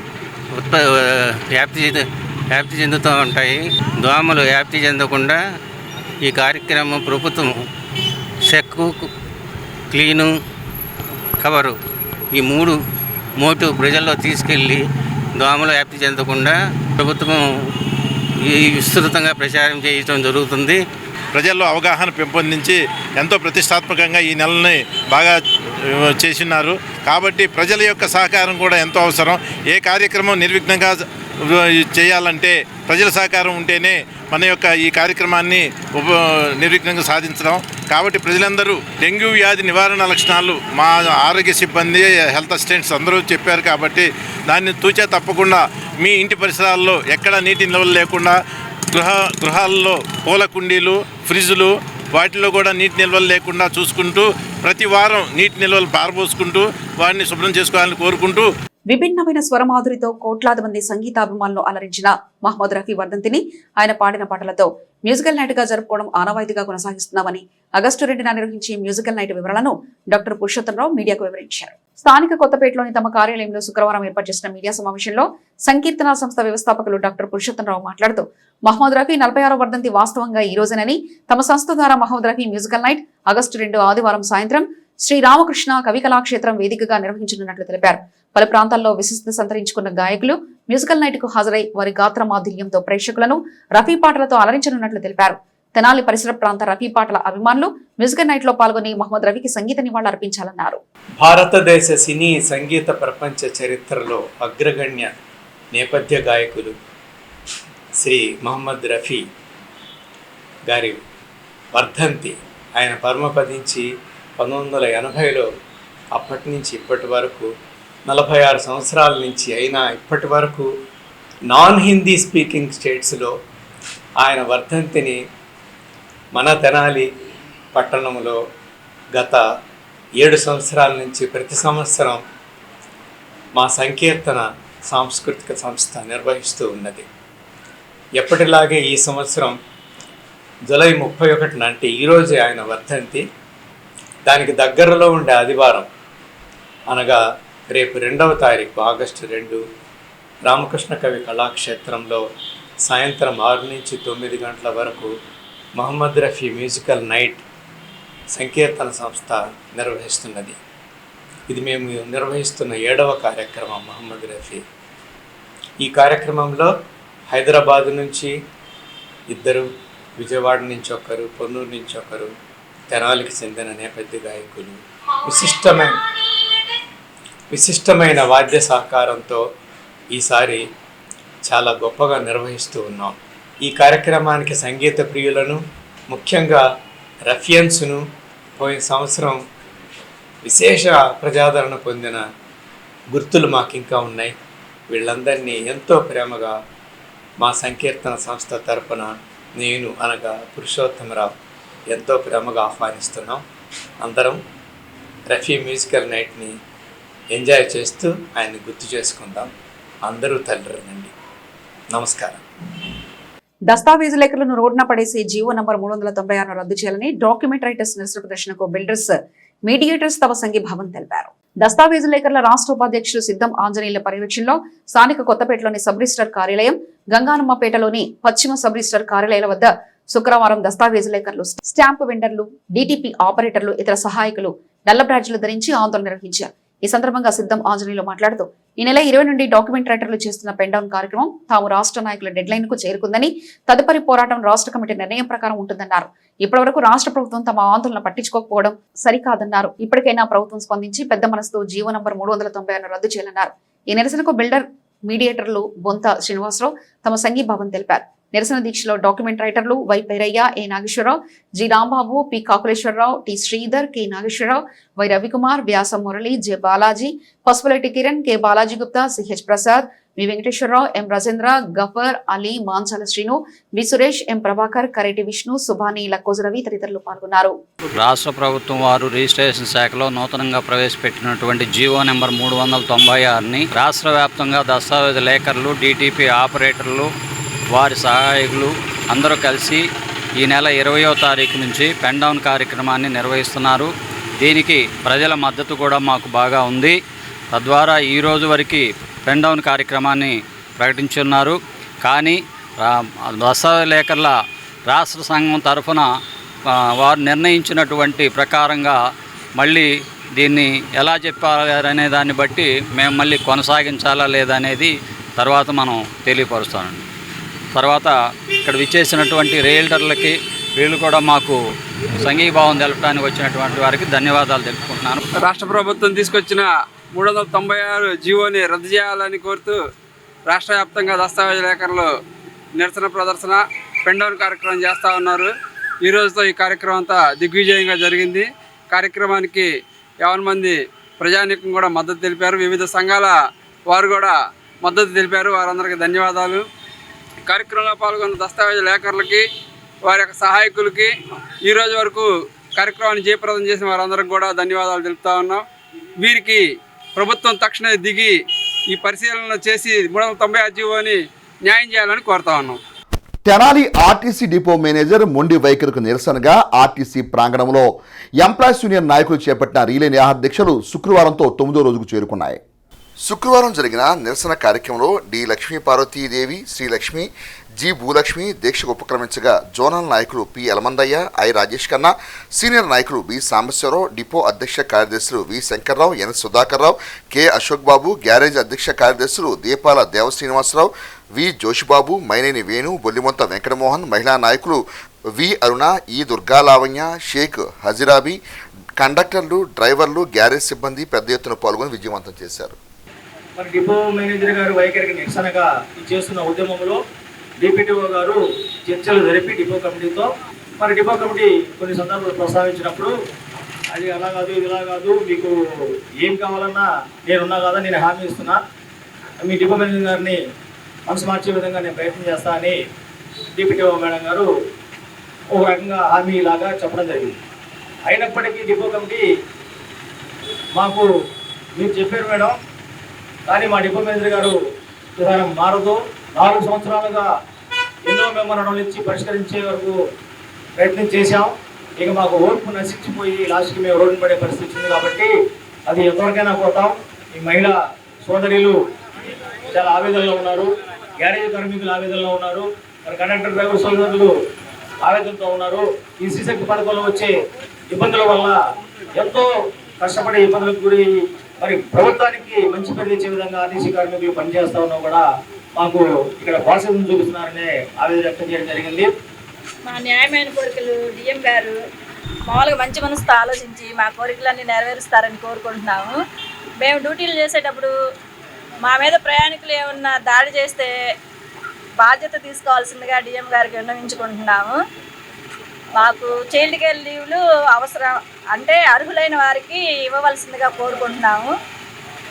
వ్యాప్తి చెందుతూ ఉంటాయి. దోమలు వ్యాప్తి చెందకుండా ఈ కార్యక్రమం ప్రభుత్వం చెక్కు, క్లీను, కవరు ఈ 3 మోటు ప్రజల్లో తీసుకెళ్ళి దోమలు వ్యాప్తి చెందకుండా ప్రభుత్వం విస్తృతంగా ప్రచారం చేయడం జరుగుతుంది. ప్రజల్లో అవగాహన పెంపొందించి ఎంతో ప్రతిష్టాత్మకంగా ఈ నెలని బాగా చేసినారు. కాబట్టి ప్రజల యొక్క సహకారం కూడా ఎంతో అవసరం. ఏ కార్యక్రమం నిర్విఘ్నంగా చేయాలంటే ప్రజల సహకారం ఉంటేనే మన యొక్క ఈ కార్యక్రమాన్ని నిర్విఘ్నంగా సాధించడం. కాబట్టి ప్రజలందరూ డెంగ్యూ వ్యాధి నివారణ లక్షణాలు మా ఆరోగ్య సిబ్బంది, హెల్త్ అసిస్టెంట్స్ అందరూ చెప్పారు. కాబట్టి దాన్ని తూచా తప్పకుండా మీ ఇంటి పరిసరాల్లో ఎక్కడ నీటి నిల్వలు లేకుండా గృహాల్లో పూల కుండీలు, ఫ్రిడ్జ్లు వాటిలో కూడా నీటి నిల్వలు లేకుండా చూసుకుంటూ ప్రతి వారం నీటి నిల్వలు పారబోసుకుంటూ వాటిని శుభ్రం చేసుకోవాలని కోరుకుంటూ విభిన్నమైన స్వరమాధురితో కోట్లాది మంది సంగీతాభిమానులు అలరించిన మహమ్మద్ రఫీ వర్ధంతిని ఆయన పాడిన పాటలతో మ్యూజికల్ నైట్ గా జరుపుకోవడం ఆనవాయితీగా కొనసాగిస్తున్నామని ఆగస్టు 2న నిర్వహించే మ్యూజికల్ నైట్ వివరాలను డాక్టర్ పురుషోత్తమరావు మీడియాకు వివరించారు. స్థానిక కొత్తపేటలోని తమ కార్యాలయంలో శుక్రవారం ఏర్పాటు చేసిన మీడియా సమావేశంలో సంకీర్తన సంస్థ వ్యవస్థాపకులు డాక్టర్ పురుషోత్తమరావు మాట్లాడుతూ మహమ్మద్ రఫీ 46వ వర్ధంతి వాస్తవంగా ఈ రోజునని, తమ సంస్థ ద్వారా Mohammed Rafi musical night August 2 ఆదివారం సాయంత్రం శ్రీ రామకృష్ణ కవి కళాక్షేత్రం వేదికగా నిర్వహించనున్నట్లు తెలిపారు. పలు ప్రాంతాల్లో విశిష్టత సంతరించుకున్న గాయకులు మ్యూజికల్ నైట్ కు హాజరై వారి గాత్ర మాధుర్యంతో ప్రేక్షకులను రఫీ పాటలతో అలరించనున్నట్లు తెలిపారు. తెనాలి పరిసర ప్రాంత రఫీ పాటల అభిమానులు మ్యూజికల్ నైట్ లో పాల్గొని మహమ్మద్ రఫీకి సంగీత నివాళులు అర్పించాలన్నారు. భారతదేశ సినీ సంగీత ప్రపంచ చరిత్రలో అగ్రగణ్య నేపథ్య గాయకులు శ్రీ మహమ్మద్ రఫీ గారి వర్ధంతి ఆయన పరమపదించి 1980లో అప్పటి నుంచి ఇప్పటి వరకు 46 సంవత్సరాల నుంచి అయినా ఇప్పటి వరకు నాన్ హిందీ స్పీకింగ్ స్టేట్స్లో ఆయన వర్ధంతిని మన తెనాలి పట్టణంలో గత 7 సంవత్సరాల నుంచి ప్రతి సంవత్సరం మా సంకీర్తన సాంస్కృతిక సంస్థ నిర్వహిస్తూ ఉన్నది. ఎప్పటిలాగే ఈ సంవత్సరం జూలై 31 అంటే ఈరోజే ఆయన వర్ధంతి. దానికి దగ్గరలో ఉండే ఆదివారం అనగా రేపు 2వ తారీఖు ఆగస్టు 2 రామకృష్ణ కవి కళాక్షేత్రంలో సాయంత్రం 6 నుంచి 9 గంటల వరకు మహమ్మద్ రఫీ మ్యూజికల్ నైట్ సంకీర్తన సంస్థ నిర్వహిస్తున్నది. ఇది మేము నిర్వహిస్తున్న 7వ కార్యక్రమం మహమ్మద్ రఫీ. ఈ కార్యక్రమంలో హైదరాబాద్ నుంచి 2, విజయవాడ నుంచి 1, పొన్నూరు నుంచి 1, తెనాలికి చెందిన నేపథ్య గాయకులు విశిష్టమైన వాద్య సహకారంతో ఈసారి చాలా గొప్పగా నిర్వహిస్తూ ఉన్నాం. ఈ కార్యక్రమానికి సంగీత ప్రియులను, ముఖ్యంగా రఫియన్స్ను పోయిన సంవత్సరం విశేష ప్రజాదరణ పొందిన గుర్తులు మాకు ఇంకా ఉన్నాయి. వీళ్ళందరినీ ఎంతో ప్రేమగా మా సంకీర్తన సంస్థ తరపున నేను అనగా పురుషోత్తమరావు ఎంతో ప్రేమగా ఆహ్వానిస్తున్నాం. అందరం రఫీ మ్యూజికల్ నైట్ని ఎంజాయ్ చేస్తూ ఆయన్ని గుర్తు చేసుకుందాం. అందరూ తల్లిరండి. నమస్కారం. దస్తావేజు లేఖలను రోడ్డున పడేసి జీవో నంబర్ 396 రద్దు చేయాలని డాక్యుమెంట్ రైటర్స్ నిరసన ప్రదర్శనకు బిల్డర్స్ మీడియేటర్స్ తమ సంఘీభావం తెలిపారు. దస్తావేజు లేఖల రాష్ట్ర ఉపాధ్యక్షుడు సిద్ధం ఆంజనేయుల పర్యవేక్షణలో స్థానిక కొత్తపేటలోని సబ్ రిజిస్టర్ కార్యాలయం, గంగానమ్మపేటలోని పశ్చిమ సబ్ రిజిస్టర్ కార్యాలయాల వద్ద శుక్రవారం దస్తావేజు లేఖర్లు, స్టాంపు వెండర్లు, డిటిపి ఆపరేటర్లు, ఇతర సహాయకులు నల్ల బ్యాడ్జీలు ధరించి ఆందోళన నిర్వహించారు. ఈ సందర్భంగా సిద్ధం ఆంజనేయులు మాట్లాడుతూ ఈ నెల 20 నుండి డాక్యుమెంట్ రైటర్లు చేస్తున్న పెండౌన్ కార్యక్రమం తాము రాష్ట్ర నాయకుల డెడ్ లైన్ కు చేరుకుందని, తదుపరి పోరాటం రాష్ట్ర కమిటీ నిర్ణయం ప్రకారం ఉంటుందన్నారు. ఇప్పటివరకు రాష్ట్ర ప్రభుత్వం తమ ఆందోళన పట్టించుకోకపోవడం సరికాదన్నారు. ఇప్పటికైనా ప్రభుత్వం స్పందించి పెద్ద మనసుతో జీవో నంబర్ 396 రద్దు చేయాలన్నారు. ఈ నిరసనకు బిల్డర్ మీడియేటర్లు బొంత శ్రీనివాసరావు తమ సంఘీభావం తెలిపారు. నిరసన దీక్షలో డాక్యుమెంట్ రైటర్లు Y Perayya, A Nageswara Rao, G Rambabu, P Kakuleswara Rao, T Sridhar, K Nageswara Rao, Y Ravikumar, Vyasa Murali, J Balaji, Pasupuletti Kiran, K Balaji Gupta, CH Prasad, V Venkateswara Rao, M Rajendra, Gafar Ali, Manchala Srinu, V Suresh, M Prabhakar, Kareti Vishnu, Subhani, Lakkoju Ravi తదితరులు పాల్గొన్నారు. రాష్ట్ర ప్రభుత్వం వారు రిజిస్ట్రేషన్ శాఖలో నూతనంగా ప్రవేశపెట్టినటువంటి జీవో నెంబర్ 396ని రాష్ట్ర వ్యాప్తంగా దస్తావేజు లేఖర్లు, డిటిపి ఆపరేటర్లు, వారి సహాయకులు అందరూ కలిసి ఈ నెల 20వ తారీఖు నుంచి పెండౌన్ కార్యక్రమాన్ని నిర్వహిస్తున్నారు. దీనికి ప్రజల మద్దతు కూడా మాకు బాగా ఉంది. తద్వారా ఈ రోజు వరకు పెండౌన్ కార్యక్రమాన్ని ప్రకటించున్నారు. కానీ దస్తావేజు లేఖర్ల రాష్ట్ర సంఘం తరఫున వారు నిర్ణయించినటువంటి ప్రకారంగా మళ్ళీ దీన్ని ఎలా చెప్పారనే దాన్ని బట్టి మేము మళ్ళీ కొనసాగించాలా లేదా అనేది తర్వాత మనం తెలియపరుస్తామండి. తర్వాత ఇక్కడ విచ్చేసినటువంటి రియల్టర్లకి వీళ్ళు కూడా మాకు సంఘీభావం తెలపడానికి వచ్చినటువంటి వారికి ధన్యవాదాలు తెలుపుకుంటున్నాను. రాష్ట్ర ప్రభుత్వం తీసుకొచ్చిన 396 జీవోని రద్దు చేయాలని కోరుతూ రాష్ట్ర వ్యాప్తంగా దస్తావేజు లేఖర్లు నిరసన ప్రదర్శన, పెండౌన్ కార్యక్రమం చేస్తూ ఉన్నారు. ఈ రోజుతో ఈ కార్యక్రమం అంతా దిగ్విజయంగా జరిగింది. కార్యక్రమానికి 50 మంది ప్రజానీకం కూడా మద్దతు తెలిపారు. వివిధ సంఘాల వారు కూడా మద్దతు తెలిపారు. వారందరికీ ధన్యవాదాలు. కార్యక్రమంలో పాల్గొన్న దస్తావేజు లేఖర్లకి, వారి యొక్క సహాయకులకి, ఈరోజు వరకు కార్యక్రమాన్ని జయప్రదం చేసిన వారందరికీ కూడా ధన్యవాదాలు తెలుపుతా ఉన్నాం. వీరికి ప్రభుత్వం తక్షణమే దిగి ఈ పరిశీలన చేసి 396 జీవోని న్యాయం చేయాలని కోరుతా ఉన్నాం. తెనాలి ఆర్టీసీ డిపో మేనేజర్ మొండి వైఖరికి నిరసనగా ఆర్టీసీ ప్రాంగణంలో ఎంప్లాయీస్ యూనియన్ నాయకులు చేపట్టిన రీలే నిరాహార దీక్షలు శుక్రవారంతో 9వ రోజుకు చేరుకున్నాయి. శుక్రవారం జరిగిన నిరసన కార్యక్రమంలో డి లక్ష్మీ పార్వతీదేవి, శ్రీలక్ష్మి, జి భూలక్ష్మి దీక్షకు ఉపక్రమించగా జోనల్ నాయకులు P Elamandayya, I Rajesh Khanna, senior నాయకులు బి సాంబశ్వరరావు, డిపో అధ్యక్ష కార్యదర్శులు V Shankar Rao, N Sudhakar Rao, K Ashok Babu, garage అధ్యక్ష కార్యదర్శులు దీపాల దేవ శ్రీనివాసరావు, వి జోషిబాబు, మైనేని వేణు, బొల్లిమొంత వెంకటమోహన్, మహిళా నాయకులు వి అరుణ, ఈ దుర్గా లావణ్య, షేక్ హజిరాబీ, కండక్టర్లు, డ్రైవర్లు, గ్యారేజ్ సిబ్బంది పెద్ద ఎత్తున పాల్గొని విజయవంతం చేశారు. మరి డిపో మేనేజర్ గారు వైఖరికి నిరసనగా చేస్తున్న ఉద్యమంలో డిపిటిఓ గారు చర్చలు జరిపి డిపో కమిటీతో, మరి డిపో కమిటీ కొన్ని సందర్భాలు ప్రస్తావించినప్పుడు అది అలా కాదు, ఇది ఇలా కాదు, మీకు ఏం కావాలన్నా నేనున్నా కదా, నేను హామీ ఇస్తున్నా, మీ డిపో మేనేజర్ గారిని మనసు మార్చే విధంగా నేను ప్రయత్నం చేస్తా అని డిపిటిఓ మేడం గారు ఒక రకంగా హామీ లాగా చెప్పడం జరిగింది. అయినప్పటికీ డిపో కమిటీ మాకు మీరు చెప్పారు మేడం, కానీ మా డిపో మేనేజర్ గారు విధానం మారదు, 4 సంవత్సరాలుగా ఎన్నో మెమోరాండాలు ఇచ్చి పరిష్కరించే వరకు ప్రయత్నం చేశాం. ఇక మాకు ఓర్పు నశించిపోయి లాస్ట్కి మేము రోడ్డు పడే పరిస్థితి వచ్చింది. కాబట్టి అది ఎంతవరకైనా పోతాం, ఈ మహిళా సోదరులు చాలా ఆవేదనలో ఉన్నారు, గ్యారేజ్ కార్మికులు ఆవేదనలో ఉన్నారు, మరి కండక్టర్ డ్రైవర్ సోదరులు ఆవేదనతో ఉన్నారు. ఈ శ్రీశక్తి పథకంలో వచ్చే ఇబ్బందుల వల్ల ఎంతో కష్టపడే ఇబ్బందులకు గురి మరి ప్రభుత్వానికి మంచి పేరు తెచ్చే విధంగా ఆర్టీసీ కార్మికులు పనిచేస్తా ఉన్నా కూడా మాకు ఇక్కడ బాధ్యతను చూపిస్తున్నారనే ఆవేదన వ్యక్తం చేయడం జరిగింది. మా న్యాయమైన కోరికలు డిఎం గారు మామూలుగా మంచి మనసుతో ఆలోచించి మా కోరికలన్నీ నెరవేరుస్తారని కోరుకుంటున్నాము. మేము డ్యూటీలు చేసేటప్పుడు మా మీద ప్రయాణికులు ఏమన్నా దాడి చేస్తే బాధ్యత తీసుకోవాల్సిందిగా డిఎం గారికి విన్నవించుకుంటున్నాము. మాకు చైల్డ్ కేర్ లీవ్లు అవసరం అంటే అర్హులైన వారికి ఇవ్వవలసిందిగా కోరుకుంటున్నాము.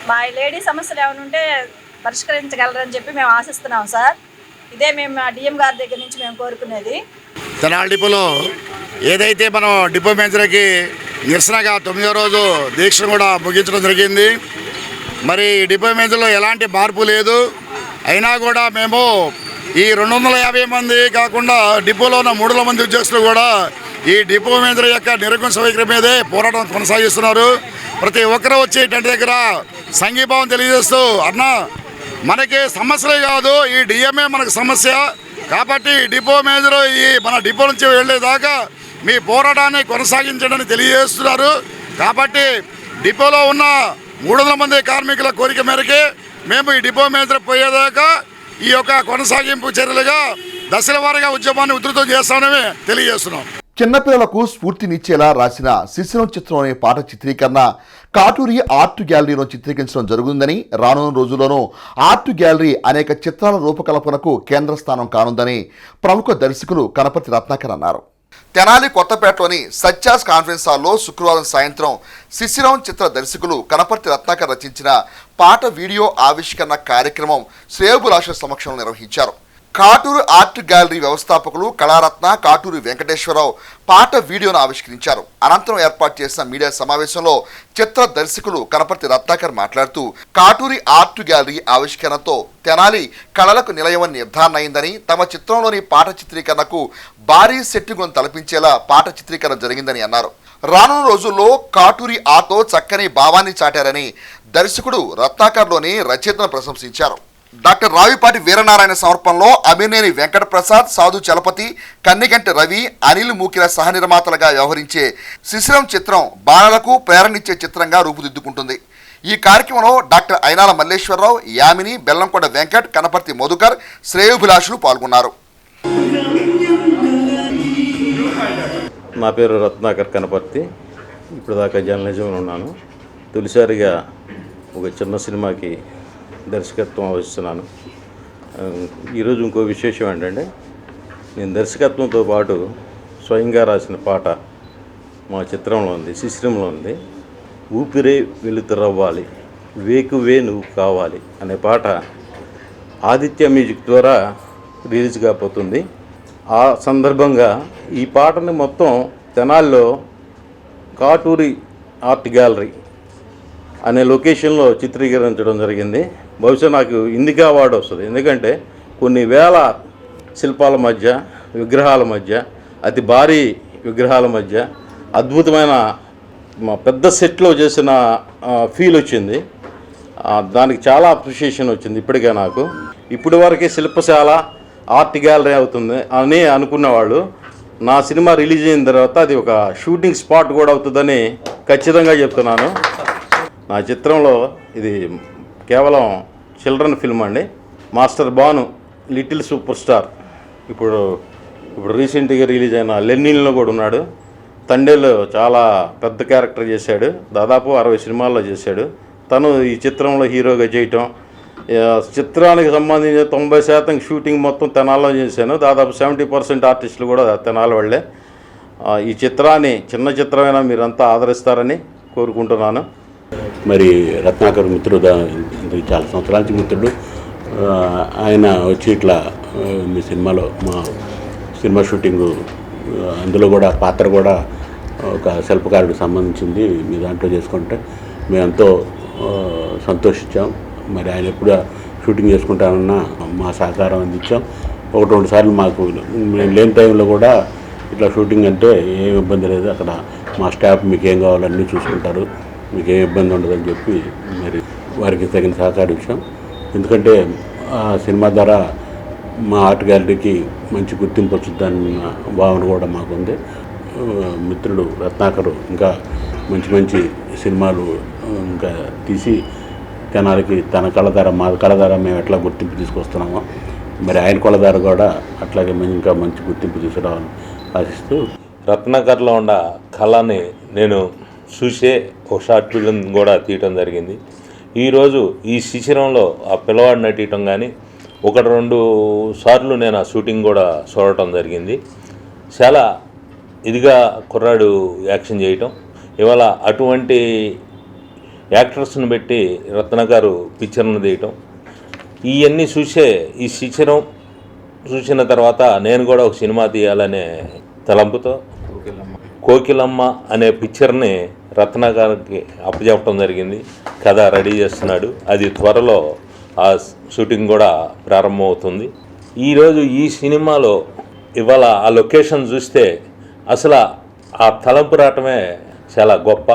మా లేడీ సమస్యలు ఏమైనా ఉంటే పరిష్కరించగలరని చెప్పి మేము ఆశిస్తున్నాం సార్. ఇదే మేము డిఎం గారి దగ్గర నుంచి మేము కోరుకునేది. తెనాలి డిపోలో ఏదైతే మనం డిపో మేనేజర్కి నిరసనగా 9వ రోజు దీక్షను కూడా ముగించడం జరిగింది. మరి డిపో మేనేజర్లో ఎలాంటి మార్పు లేదు. అయినా కూడా మేము ఈ 250 మంది కాకుండా డిపోలో ఉన్న 300 మంది ఉద్యోగస్తులు కూడా ఈ డిపో మేనేజర్ యొక్క నిరంకుశ వైఖరి మీదే పోరాటం కొనసాగిస్తున్నారు. ప్రతి ఒక్కరూ వచ్చి టెంట్ దగ్గర సంఘీభావం తెలియజేస్తూ అన్న మనకి సమస్యలే కాదు, ఈ డిఎంఏ మనకు సమస్య కాబట్టి డిపో మేనేజర్ ఈ మన డిపో నుంచి వెళ్ళేదాకా మీ పోరాటాన్ని కొనసాగించడానికి తెలియజేస్తున్నారు. కాబట్టి డిపోలో ఉన్న 300 మంది కార్మికుల కోరిక మేరకే మేము ఈ డిపో మేనేజర్ పోయేదాకా ఈ యొక్క కొనసాగింపు చర్యలుగా దశల వారీగా ఉద్యమాన్ని ఉధృతం చేస్తామని తెలియజేస్తున్నాం. చిన్నపిల్లలకు స్ఫూర్తినిచ్చేలా రాసిన శిశిరం చిత్రంలోని పాట చిత్రీకరణ కాటూరి ఆర్ట్ గ్యాలరీలో చిత్రీకరించడం జరుగుతుందని, రానున్న రోజుల్లోనూ ఆర్ట్ గ్యాలరీ అనేక చిత్రాల రూపకల్పనకు కేంద్ర స్థానం కానుందని ప్రముఖ దర్శకులు కనపర్తి రత్నాకర్ అన్నారు. తెనాలి కొత్తపేటలోని సత్యాస్ కాన్ఫరెన్స్ హాల్లో శుక్రవారం సాయంత్రం శిశిరం చిత్ర దర్శకులు కనపర్తి రత్నాకర్ రచించిన పాట వీడియో ఆవిష్కరణ కార్యక్రమం శ్రేయోభిలాషుల సమక్షంలో నిర్వహించారు. కాటూరు ఆర్ట్ గ్యాలరీ వ్యవస్థాపకులు కళారత్న కాటూరి వెంకటేశ్వరరావు పాట వీడియోను ఆవిష్కరించారు. అనంతరం ఏర్పాటు చేసిన మీడియా సమావేశంలో చిత్ర దర్శకులు కనపర్తి రత్నాకర్ మాట్లాడుతూ కాటూరి ఆర్ట్ గ్యాలరీ ఆవిష్కరణతో తెనాలి కళలకు నిలయమని నిర్ధారణ అయిందని, తమ చిత్రంలోని పాట చిత్రీకరణకు భారీ సెట్టింగులను తలపించేలా పాట చిత్రీకరణ జరిగిందని అన్నారు. రానున్న రోజుల్లో కాటూరి ఆర్ట్తో చక్కని భావాన్ని చాటారని దర్శకుడు రత్నాకర్లోని రచయితను ప్రశంసించారు. డాక్టర్ రావిపాటి వీరనారాయణ సమర్పణలో అభినేని వెంకటప్రసాద్, సాధు చలపతి, కన్నిగంటి రవి, అనిల్ మూకిల సహ నిర్మాతలుగా వ్యవహరించే శిశిరం చిత్రం బాలలకు ప్రేరణిచ్చే చిత్రంగా రూపుదిద్దుకుంటుంది. ఈ కార్యక్రమంలో డాక్టర్ అయినాల మల్లేశ్వరరావు, యామిని, బెల్లంకొండ వెంకట్, కనపర్తి మధుకర్, శ్రేయోభిలాషులు పాల్గొన్నారు. నా పేరు రత్నాకర్ కనపర్తి. ఇప్పుడు దాకా జర్నలిజంలో ఉన్నాను. తొలిసారిగా ఒక చిన్న సినిమాకి దర్శకత్వం వహిస్తున్నాను. ఈరోజు ఇంకో విశేషం ఏంటంటే, నేను దర్శకత్వంతో పాటు స్వయంగా రాసిన పాట మా చిత్రంలో ఉంది, శిశిరంలో ఉంది. ఊపిరే వెలుతురవ్వాలి, వేకువే నువ్వు కావాలి అనే పాట ఆదిత్య మ్యూజిక్ ద్వారా రిలీజ్ కాబోతుంది. ఆ సందర్భంగా ఈ పాటని మొత్తం తెనాల్లో కాటూరి ఆర్ట్ గ్యాలరీ అనే లొకేషన్లో చిత్రీకరించడం జరిగింది. బహుశా నాకు ఇందుకే అవార్డు వస్తుంది, ఎందుకంటే కొన్ని వేల శిల్పాల మధ్య, విగ్రహాల మధ్య, అతి భారీ విగ్రహాల మధ్య అద్భుతమైన పెద్ద సెట్లో చేసిన ఫీల్ వచ్చింది. దానికి చాలా అప్రిషియేషన్ వచ్చింది. ఇప్పటికే నాకు ఇప్పటి వరకే శిల్పశాల ఆర్ట్ గ్యాలరీ అవుతుంది అని అనుకున్నవాళ్ళు నా సినిమా రిలీజ్ అయిన తర్వాత అది ఒక షూటింగ్ స్పాట్ కూడా అవుతుందని ఖచ్చితంగా చెప్తున్నాను. నా చిత్రంలో ఇది కేవలం చిల్డ్రన్ ఫిల్మ్ అండి. Master Bhanu little super star ఇప్పుడు రీసెంట్గా రిలీజ్ అయిన లెన్నిన్లో కూడా ఉన్నాడు. తండేలో చాలా పెద్ద క్యారెక్టర్ చేశాడు, దాదాపు 60 సినిమాల్లో చేశాడు. తను ఈ చిత్రంలో హీరోగా చేయటం, చిత్రానికి సంబంధించిన 90% షూటింగ్ మొత్తం తెనాల్లో చేశాను. దాదాపు 70% ఆర్టిస్టులు కూడా తెనాల వాళ్ళే. ఈ చిత్రాన్ని చిన్న చిత్రమైనా మీరంతా ఆదరిస్తారని కోరుకుంటున్నాను. మరి రత్నాకర్ మిత్రుడు, చాలా సంవత్సరాల నుంచి మిత్రుడు. ఆయన వచ్చి ఇట్లా మీ సినిమాలో మా సినిమా షూటింగు, అందులో కూడా పాత్ర కూడా ఒక శిల్పకారుడికి సంబంధించింది, మీ దాంట్లో చేసుకుంటే మేము ఎంతో సంతోషించాం. మరి ఆయన ఎప్పుడు షూటింగ్ చేసుకుంటామన్నా మా సహకారం అందించాం. 1-2 సార్లు మాకు మేము లేని టైంలో కూడా ఇట్లా షూటింగ్ అంటే ఏం ఇబ్బంది లేదు, అక్కడ మా స్టాఫ్ మీకు ఏం కావాలన్నీ చూసుకుంటారు, మీకు ఏం ఇబ్బంది ఉండదని చెప్పి మరి వారికి తగిన సహకారం ఇచ్చాం. ఎందుకంటే ఆ సినిమా ద్వారా మా ఆర్ట్ గ్యాలరీకి మంచి గుర్తింపు వచ్చిందన్న భావన కూడా మాకుంది. మిత్రుడు రత్నాకరు ఇంకా మంచి మంచి సినిమాలు ఇంకా తీసి జనాలకి తన కళ ద్వారా మా కళ ద్వారా మేము ఎట్లా గుర్తింపు తీసుకొస్తున్నామో మరి ఆయన కళ ద్వారా కూడా అట్లాగే ఇంకా మంచి గుర్తింపు తీసుకురావాలని ఆశిస్తూ, రత్నాకర్లో ఉన్న కళని నేను చూసే ఒక షార్ట్ ఫిల్మ్ కూడా తీయటం జరిగింది. ఈరోజు ఈ శిశిరంలో ఆ పిల్లవాడు నటియటం కానీ 1-2 సార్లు నేను ఆ షూటింగ్ కూడా చూడటం జరిగింది. చాలా ఇదిగా కుర్రాడు యాక్షన్ చేయటం, ఇవాళ అటువంటి యాక్టర్స్ని పెట్టి రత్నాకర్ పిక్చర్ను తీయటం, ఇవన్నీ చూసే ఈ శిశిరం చూసిన తర్వాత నేను కూడా ఒక సినిమా తీయాలనే తలంపుతో కోకిలమ్మ అనే పిక్చర్ని రత్నాకర్కి అప్పచెప్పడం జరిగింది. కథ రెడీ చేస్తున్నాడు. అది త్వరలో ఆ షూటింగ్ కూడా ప్రారంభమవుతుంది. ఈరోజు ఈ సినిమాలో ఇవాళ ఆ లొకేషన్ చూస్తే అసలు ఆ తలంపు రావటమే చాలా గొప్ప.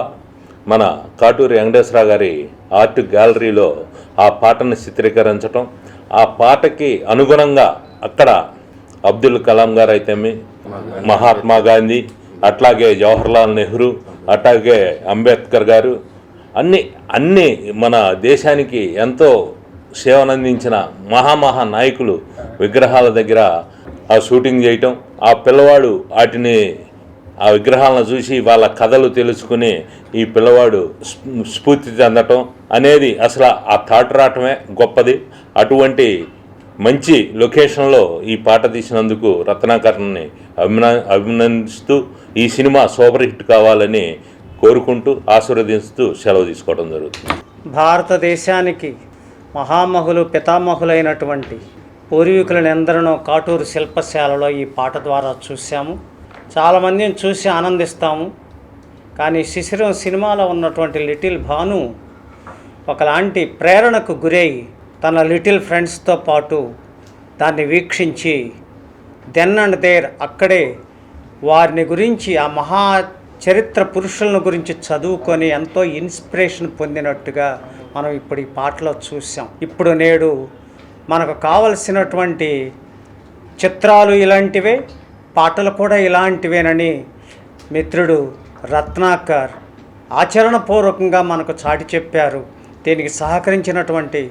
మన కాటూరి వెంకటేశ్వరరావు గారి ఆర్ట్ గ్యాలరీలో ఆ పాటను చిత్రీకరించటం, ఆ పాటకి అనుగుణంగా అక్కడ అబ్దుల్ కలాం గారు అయితేమి, మహాత్మా గాంధీ, అట్లాగే జవహర్లాల్ నెహ్రూ, అట్లాగే అంబేద్కర్ గారు, అన్ని మన దేశానికి ఎంతో సేవనందించిన మహామహా నాయకులు విగ్రహాల దగ్గర ఆ షూటింగ్ చేయటం, ఆ పిల్లవాడు వాటిని ఆ విగ్రహాలను చూసి వాళ్ళ కథలు తెలుసుకుని ఈ పిల్లవాడు స్ఫూర్తి చెందటం అనేది అసలు ఆ థాట్ రావటమే గొప్పది. అటువంటి మంచి లొకేషన్లో ఈ పాట తీసినందుకు రత్నాకర్ని అభినందిస్తూ ఈ సినిమా సూపర్ హిట్ కావాలని కోరుకుంటూ ఆశీర్వదిస్తూ సెలవు తీసుకోవడం జరుగుతుంది. భారతదేశానికి మహామహులు పితామహులైనటువంటి పూర్వీకులను ఎందరినో కాటూరు శిల్పశాలలో ఈ పాట ద్వారా చూసాము. చాలామందిని చూసి ఆనందిస్తాము. కానీ శిశిరం సినిమాలో ఉన్నటువంటి లిటిల్ భాను ఒకలాంటి ప్రేరణకు గురై తన లిటిల్ ఫ్రెండ్స్తో పాటు దాన్ని వీక్షించి దెన్ అండ్ దేర్ అక్కడే వారిని గురించి ఆ మహా చరిత్ర పురుషులను గురించి చదువుకొని ఎంతో ఇన్స్పిరేషన్ పొందినట్టుగా మనం ఇప్పుడు ఈ పాటలో చూసాం. ఇప్పుడు నేడు మనకు కావలసినటువంటి చిత్రాలు ఇలాంటివే, పాటలు కూడా ఇలాంటివేనని మిత్రుడు రత్నాకర్ ఆచరణపూర్వకంగా మనకు చాటి చెప్పారు. దీనికి సహకరించినటువంటి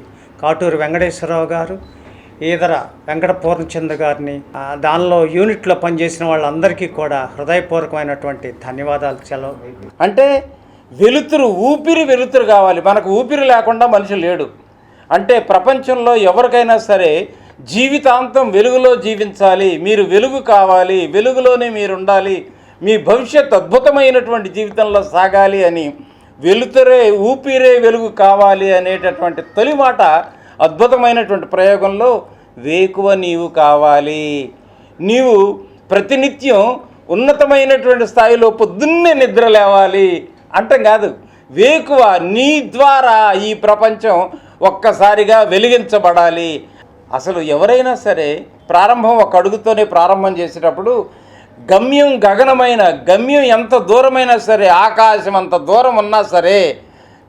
కాటూరి వెంకటేశ్వరరావు గారు, ఈదర వెంకట పూర్ణచంద్ర గారిని, దానిలో యూనిట్లో పనిచేసిన వాళ్ళందరికీ కూడా హృదయపూర్వకమైనటువంటి ధన్యవాదాలు. సెలవు. అంటే వెలుతురు కావాలి. మనకు ఊపిరి లేకుండా మనిషి లేడు. అంటే ప్రపంచంలో ఎవరికైనా సరే జీవితాంతం వెలుగులో జీవించాలి, మీరు వెలుగు కావాలి, వెలుగులోనే మీరు ఉండాలి, మీ భవిష్యత్ అద్భుతమైనటువంటి జీవితంలో సాగాలి అని వెలుతురే ఊపిరే వెలుగు కావాలి అనేటటువంటి తొలి మాట అద్భుతమైనటువంటి ప్రయోగంలో వేకువ నీవు కావాలి, నీవు ప్రతినిత్యం ఉన్నతమైనటువంటి స్థాయిలో పొద్దున్నే నిద్ర లేవాలి అంటాం కాదు, వేకువ నీ ద్వారా ఈ ప్రపంచం ఒక్కసారిగా వెలిగించబడాలి. అసలు ఎవరైనా సరే ప్రారంభం ఒక అడుగుతోనే ప్రారంభం చేసేటప్పుడు గమ్యం గగనమైన గమ్యం ఎంత దూరమైనా సరే, ఆకాశం అంత దూరం ఉన్నా సరే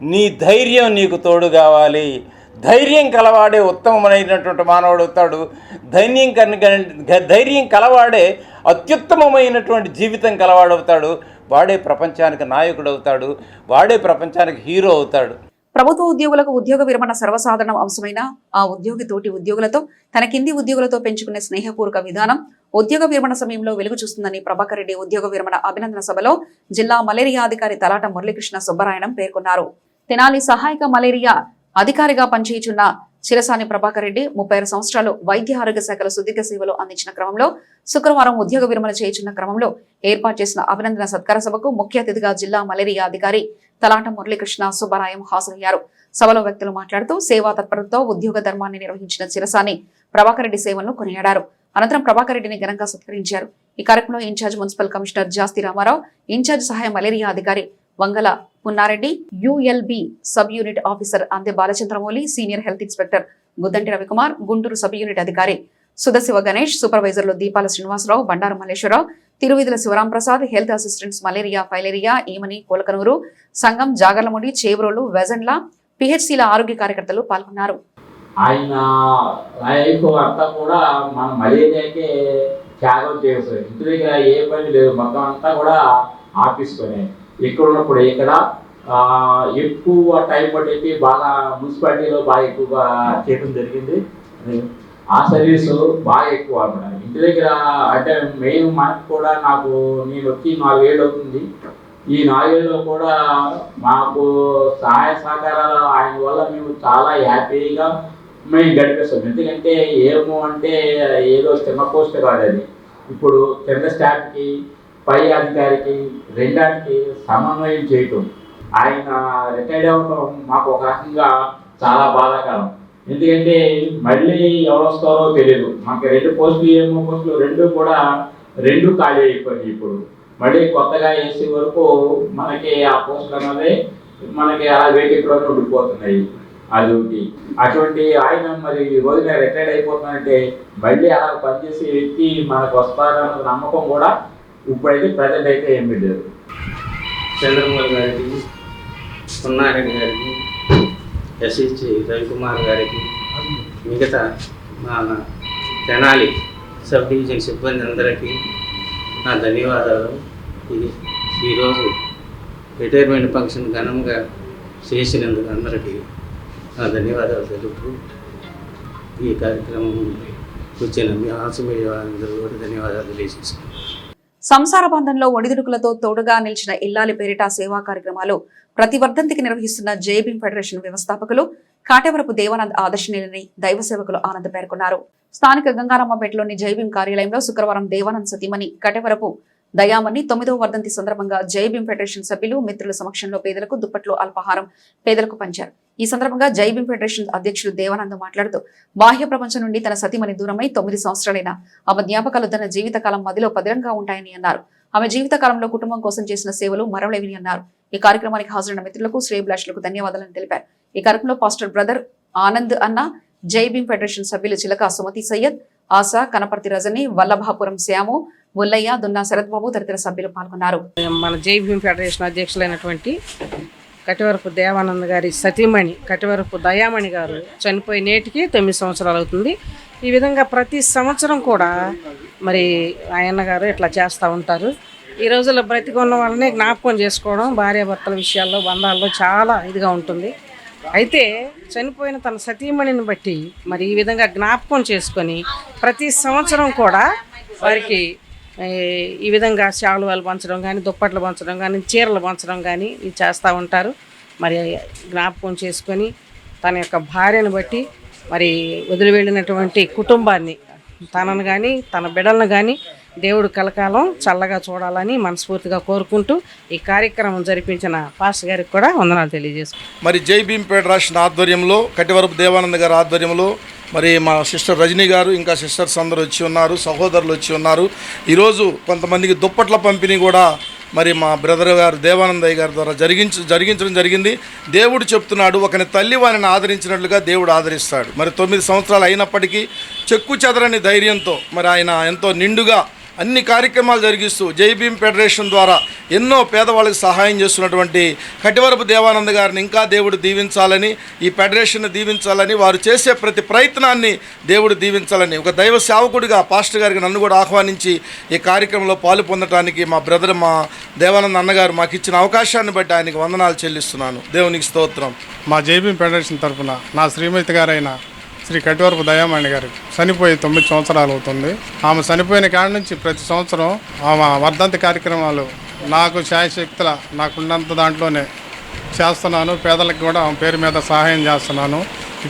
నీ ధైర్యం నీకు తోడు కావాలి. ధైర్యం కలవాడే ఉత్తమమైనటువంటి మానవుడు అవుతాడు. ధైర్యం కలవాడే అత్యుత్తమమైనటువంటి జీవితం కలవాడవుతాడు. వాడే ప్రపంచానికి నాయకుడు అవుతాడు, వాడే ప్రపంచానికి హీరో అవుతాడు. ప్రభుత్వ ఉద్యోగులకు ఉద్యోగ విరమణ సర్వసాధారణ అంశమైన ఆ ఉద్యోగి తోటి ఉద్యోగులతో తన కింది ఉద్యోగులతో పెంచుకునే స్నేహపూర్వక విధానం ఉద్యోగ విరమణ సమయంలో వెలుగు చూస్తుందని ప్రభాకర్ రెడ్డి ఉద్యోగ విరమణ అభినందన సభలో జిల్లా మలేరియా అధికారి తలాట మురళీకృష్ణ సుబ్బరాయణం పేర్కొన్నారు. తెనాలి సహాయక మలేరియా అధికారిగా పనిచేయుచున్న చిరసాని ప్రభాకర్ రెడ్డి 36 సంవత్సరాలు వైద్య ఆరోగ్య శాఖలో సుదీర్ఘ సేవలు అందించిన క్రమంలో శుక్రవారం ఉద్యోగ విరమణ చేయుచున్న క్రమంలో ఏర్పాటు చేసిన అభినందన సత్కార సభకు ముఖ్య అతిథిగా జిల్లా మలేరియా అధికారి తలాట మురళీకృష్ణ సుబ్బరాయం హాజరయ్యారు. సభలో వ్యక్తులు మాట్లాడుతూ సేవా తత్పరతతో ఉద్యోగ ధర్మాన్ని నిర్వహించిన చిరసాని ప్రభాకర్ రెడ్డి సేవలను కొనియాడారు. అనంతరం ప్రభాకర్ రెడ్డిని ఘనంగా సత్కరించారు. ఈ కార్యక్రమంలో incharge municipal commissioner Jasti Rama Rao, incharge సహాయ మలేరియా అధికారి Vangala Punna Reddy, ULB sub unit officer Ande Balachandramouli, senior health inspector Guddanti Ravikumar, Guntur sub unit అధికారి సుధశివ గణేష్, సూపర్వైజర్లు Deepala Srinivasa Rao, Bandaru Malleswara Rao, Tiruvidhula Sivaram Prasad, health assistants malaria filaria Emani Kolakanuru, Sangam Jagarlamudi, Chebrolu, వెజండ్ల, పిహెచ్సిల ఆరోగ్య కార్యకర్తలు పాల్గొన్నారు. ఆయన లైఫ్ అంతా కూడా మన మలేరియాకే త్యాగం చేస్తారు. ఇంటి దగ్గర ఏ పని లేదు, మొత్తం అంతా కూడా ఆఫీస్ పని. ఇక్కడ ఉన్నప్పుడు ఇక్కడ ఎక్కువ టైం పట్టేసి బాగా మున్సిపాలిటీలో బాగా ఎక్కువగా చేయడం జరిగింది. ఆ సర్వీసు బాగా ఎక్కువ అన్నమాట. ఇంటి దగ్గర అంటే మెయిన్ మనకు కూడా నేను వచ్చి 4 ఏళ్ళు అవుతుంది. ఈ 4 ఏళ్ళలో కూడా మాకు సహాయ సహకారాలు ఆయన వల్ల మేము చాలా హ్యాపీగా మేము గడిపేస్తాం. ఎందుకంటే ఏమో అంటే ఏదో చిన్న పోస్ట్ కాదు అది. ఇప్పుడు కింద స్టాఫ్కి పై అధికారికి రెండానికి సమన్వయం చేయటం, ఆయన రిటైర్డ్ అవ్వటం మాకు ఒక రకంగా చాలా బాధాకరం. ఎందుకంటే మళ్ళీ ఎవరు వస్తారో తెలియదు. మనకి 2 పోస్టులు ఏమో పోస్టులు 2 కూడా 2 ఖాళీ అయిపోయినాయి. ఇప్పుడు మళ్ళీ కొత్తగా వేసే వరకు మనకి ఆ పోస్టులు అన్నది మనకి అలా వేటిలోనే ఉండిపోతున్నాయి. అది అటువంటి ఆయన మరి ఈ రోజున రిటైర్డ్ అయిపోతున్నారంటే మళ్ళీ అలా పనిచేసే వ్యక్తి మనకు వస్తారన్న నమ్మకం కూడా ఇప్పుడైతే ప్రజెంట్ అయితే ఏమీ లేదు. చంద్రమౌళి గారికి, పున్నారెడ్డి గారికి, ఎస్హెచ్ రవికుమార్ గారికి, మిగతా మన తెనాలి సబ్ డివిజన్ సిబ్బంది అందరికీ నా ధన్యవాదాలు. ఈరోజు రిటైర్మెంట్ ఫంక్షన్ ఘనంగా చేసినందుకు అందరికీ నా ధన్యవాదాలు తెలుపుతూ ఈ కార్యక్రమం వచ్చిన మీ ఆశమయ్యేవారందరూ కూడా ధన్యవాదాలు తెలియజేసుకుంటాను. సంసార బంధంలో ఒడిదుడుకులతో తోడుగా నిలిచిన ఇల్లాలి పేరిట సేవా కార్యక్రమాలు ప్రతి వర్ధంతికి నిర్వహిస్తున్న జేబీఎం ఫెడరేషన్ వ్యవస్థాపకులు కాటేవరపు దేవానంద్ ఆదర్శనీయులని దైవ సేవకులు ఆనంద్ పేర్కొన్నారు. స్థానిక గంగారామపేటలోని జేబీఎం కార్యాలయంలో శుక్రవారం దేవానంద్ సతీమణి కాటేవరపు దయామణి 9వ వర్ధంతి సందర్భంగా జైభీం ఫెడరేషన్ సభ్యులు మిత్రుల సమక్షంలో పేదలకు దుప్పట్లు అల్పాహారం పేదలకు పంచారు. ఈ సందర్భంగా జైభీం ఫెడరేషన్ అధ్యక్షులు దేవానంద్ మాట్లాడుతూ బాహ్య ప్రపంచం నుండి తన సతీమణి దూరమై 9 సంవత్సరాలైన ఆమె జ్ఞాపకాలు తన జీవితకాలం మదిలో పదిలంగా ఉంటాయని అన్నారు. ఆమె జీవితకాలంలో కుటుంబం కోసం చేసిన సేవలు మరవలేవని అన్నారు. ఈ కార్యక్రమానికి హాజరైన మిత్రులకు శ్రేయభిలాషులకు ధన్యవాదాలను తెలిపారు. ఈ కార్యక్రమంలో పాస్టర్ బ్రదర్ ఆనంద్ అన్న, జైభీం ఫెడరేషన్ సభ్యులు చిలక సుమతి సయ్యద్, ఆశా, కనపర్తి రజని, వల్లభాపురం శ్యాము, ముల్లయ్య, దున్నా శరత్ బాబు తదితర సభ్యులు పాల్గొన్నారు. మన జైభీం ఫెడరేషన్ అధ్యక్షులైనటువంటి కటివరపు దేవానంద్ గారి సతీమణి కటివరపు దయామణి గారు చనిపోయి నేటికి 9 సంవత్సరాలు అవుతుంది. ఈ విధంగా ప్రతి సంవత్సరం కూడా మరి ఆయన గారు ఇట్లా చేస్తూ ఉంటారు. ఈ రోజుల్లో బ్రతికున్న వాళ్ళని జ్ఞాపకం చేసుకోవడం భార్యాభర్తల విషయాల్లో బంధాల్లో చాలా ఇదిగా ఉంటుంది. అయితే చనిపోయిన తన సతీమణిని బట్టి మరి ఈ విధంగా జ్ఞాపకం చేసుకొని ప్రతి సంవత్సరం కూడా వారికి ఈ విధంగా శాలువాలు పంచడం కానీ, దుప్పట్లు పంచడం కానీ, చీరలు పంచడం కానీ ఇది చేస్తూ ఉంటారు. మరి జ్ఞాపకం చేసుకొని తన యొక్క భార్యను బట్టి మరి వదిలి వెళ్ళినటువంటి కుటుంబాన్ని, తనను కానీ తన బిడ్డలను కానీ దేవుడు కలకాలం చల్లగా చూడాలని మనస్ఫూర్తిగా కోరుకుంటూ ఈ కార్యక్రమం జరిపించిన పాస్టర్ గారికి కూడా వందనాలు తెలియజేస్తున్నాను. మరి జైభీం ఫెడరేషన్ ఆధ్వర్యంలో కటివరపు దేవానంద్ గారి ఆధ్వర్యంలో మరి మా సిస్టర్ రజనీ గారు ఇంకా సిస్టర్స్ అందరూ వచ్చి ఉన్నారు, సహోదరులు వచ్చి ఉన్నారు. ఈరోజు కొంతమందికి దుప్పట్ల పంపిణీ కూడా మరి మా బ్రదర్ గారు దేవానందయ్య గారి ద్వారా జరిగించడం జరిగింది. దేవుడు చెప్తున్నాడు, ఒకని తల్లి వారిని ఆదరించినట్లుగా దేవుడు ఆదరిస్తాడు. మరి 9 సంవత్సరాలు అయినప్పటికీ చెక్కు చెదరని ధైర్యంతో మరి ఆయన ఎంతో నిండుగా అన్ని కార్యక్రమాలు జరిగిస్తూ జైభీం ఫెడరేషన్ ద్వారా ఎన్నో పేదవాళ్ళకి సహాయం చేస్తున్నటువంటి కటివరపు దేవానంద్ గారిని ఇంకా దేవుడు దీవించాలని, ఈ ఫెడరేషన్ దీవించాలని, వారు చేసే ప్రతి ప్రయత్నాన్ని దేవుడు దీవించాలని ఒక దైవ సేవకుడిగా పాస్టర్ గారికి నన్ను కూడా ఆహ్వానించి ఈ కార్యక్రమంలో పాలు పొందడానికి మా బ్రదర్ మా దేవానంద్ అన్నగారు మాకు ఇచ్చిన అవకాశాన్ని బట్టి ఆయనకి వందనాలు చెల్లిస్తున్నాను. దేవునికి స్తోత్రం. మా జైభీం ఫెడరేషన్ తరఫున నా శ్రీమతి గారైన శ్రీ కటివరపు దయామణి గారు చనిపోయి 9 సంవత్సరాలు అవుతుంది. ఆమె చనిపోయిన కాడి నుంచి ప్రతి సంవత్సరం ఆమె వర్ధంతి కార్యక్రమాలు నాకు శాయశక్తుల నాకున్నంత దాంట్లోనే చేస్తున్నాను. పేదలకు కూడా ఆమె పేరు మీద సహాయం చేస్తున్నాను.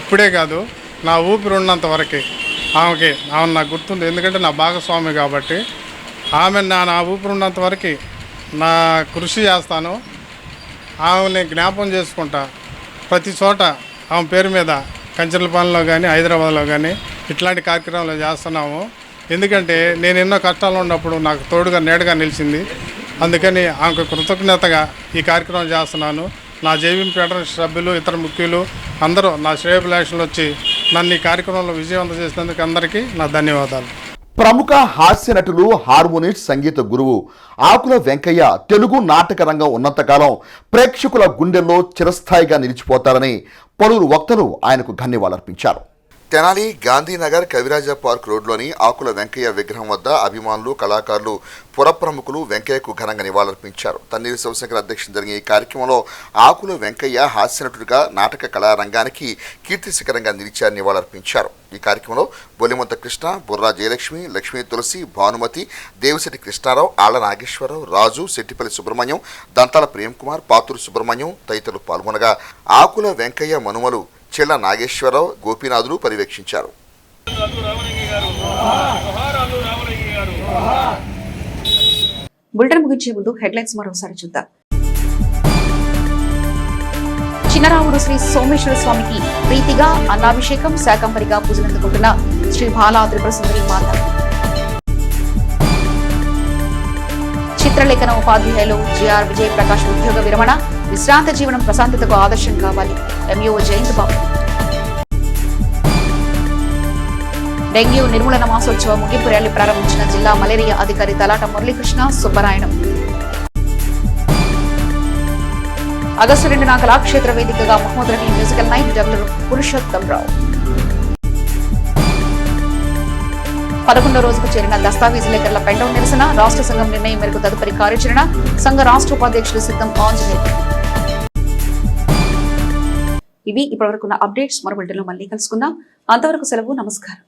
ఇప్పుడే కాదు, నా ఊపిరి ఉన్నంత వరకు ఆమె నాకు గుర్తుంది. ఎందుకంటే నా భాగస్వామి కాబట్టి ఆమె నా ఊపిరి ఉన్నంత వరకు నా కృషి చేస్తాను. ఆమెని జ్ఞాపకం చేసుకుంటా ప్రతి చోట ఆమె పేరు మీద కంచర్లపాలెంలో కానీ హైదరాబాద్లో కానీ ఇట్లాంటి కార్యక్రమాలు చేస్తున్నాము. ఎందుకంటే నేను ఎన్నో కష్టాలు ఉన్నప్పుడు నాకు తోడుగా నీడగా నిలిచింది. అందుకని ఆమెకు కృతజ్ఞతగా ఈ కార్యక్రమం చేస్తున్నాను. నా జైభీం ఫెడరేషన్ సభ్యులు, ఇతర ముఖ్యులు అందరూ నా శ్రేయోభిలాషులు వచ్చి నన్ను ఈ కార్యక్రమంలో విజయవంతం చేసినందుకు అందరికీ నా ధన్యవాదాలు. ప్రముఖ హాస్య నటులు హార్మోనిస్ట్ సంగీత గురువు ఆకుల వెంకయ్య తెలుగు నాటక రంగం ఉన్నంతకాలం ప్రేక్షకుల గుండెల్లో చిరస్థాయిగా నిలిచిపోతారని పలువురు వక్తలు ఆయనకు ధన్యవాదాలర్పించారు. తెనాలి గాంధీనగర్ కవిరాజ పార్క్ రోడ్లోని ఆకుల వెంకయ్య విగ్రహం వద్ద అభిమానులు, కళాకారులు, పురప్రముఖులు వెంకయ్యకు ఘనంగా నివాళులర్పించారు. తన్నీరు శివశంకర్ అధ్యక్షతన జరిగిన ఈ కార్యక్రమంలో ఆకుల వెంకయ్య హాస్యనటుడిగా నాటక కళారంగానికి కీర్తిశిఖరంగా నిలిచారని నివాళులర్పించారు. ఈ కార్యక్రమంలో బొలిమంత కృష్ణ, బుర్రా జయలక్ష్మి, లక్ష్మీ తులసి, భానుమతి, దేవిశెట్టి కృష్ణారావు, ఆళ్ల నాగేశ్వరరావు, రాజు, శెట్టిపల్లి సుబ్రహ్మణ్యం, దంతాల ప్రేమ్ కుమార్, పాతూరు సుబ్రహ్మణ్యం తదితరులు పాల్గొనగా ఆకుల వెంకయ్య మనుమలు చెల్ల నాగేశ్వరరావు, గోపీనాథులు పర్యవేక్షించారు. బులెటిన్ ముగించే ముందు హెడ్లైన్స్ మరోసారి చూద్దాం. చిన్నరావుడు శ్రీ సోమేశ్వర స్వామికి ప్రీతిగా అన్నాభిషేకం, శాకంబరిగా పూజలందుకుంటున్న శ్రీ బాలా త్రిపుర సుందరి మాత. చిత్రలేఖన ఉపాధ్యాయులు జిఆర్ విజయ్ ప్రకాష్ ఉద్యోగ విరమణ, విశ్రాంత జీవనం ప్రశాంతతకు ఆదర్శం కావాలి, ఎంఈఓ జయంత్ బాబు. డెంగ్యూ నిర్మూలన మాసోత్సవ ముగింపు ర్యాలీ ప్రారంభించిన జిల్లా మలేరియా అధికారి తలాట మురళీకృష్ణ సుబ్బరాయణం. ఆగస్టు 2న కళాక్షేత్ర వేదికగా Mohammed Rafi musical night W Purushottam Rao. 11వ రోజుకు చేరిన దస్తావేజులేకరుల పెండౌన్ నిరసన, రాష్ట్ర సంఘం నిర్ణయం మేరకు తదుపరి కార్యాచరణ, సంఘ రాష్ట్ర ఉపాధ్యక్షులు సిద్ధం ఆంజనేయులు. ఇవి ఇప్పటివరకున్న అప్డేట్స్. మరో బులెటిన్లో మళ్ళీ కలుసుకుందాం. అంతవరకు సెలవు. నమస్కారం.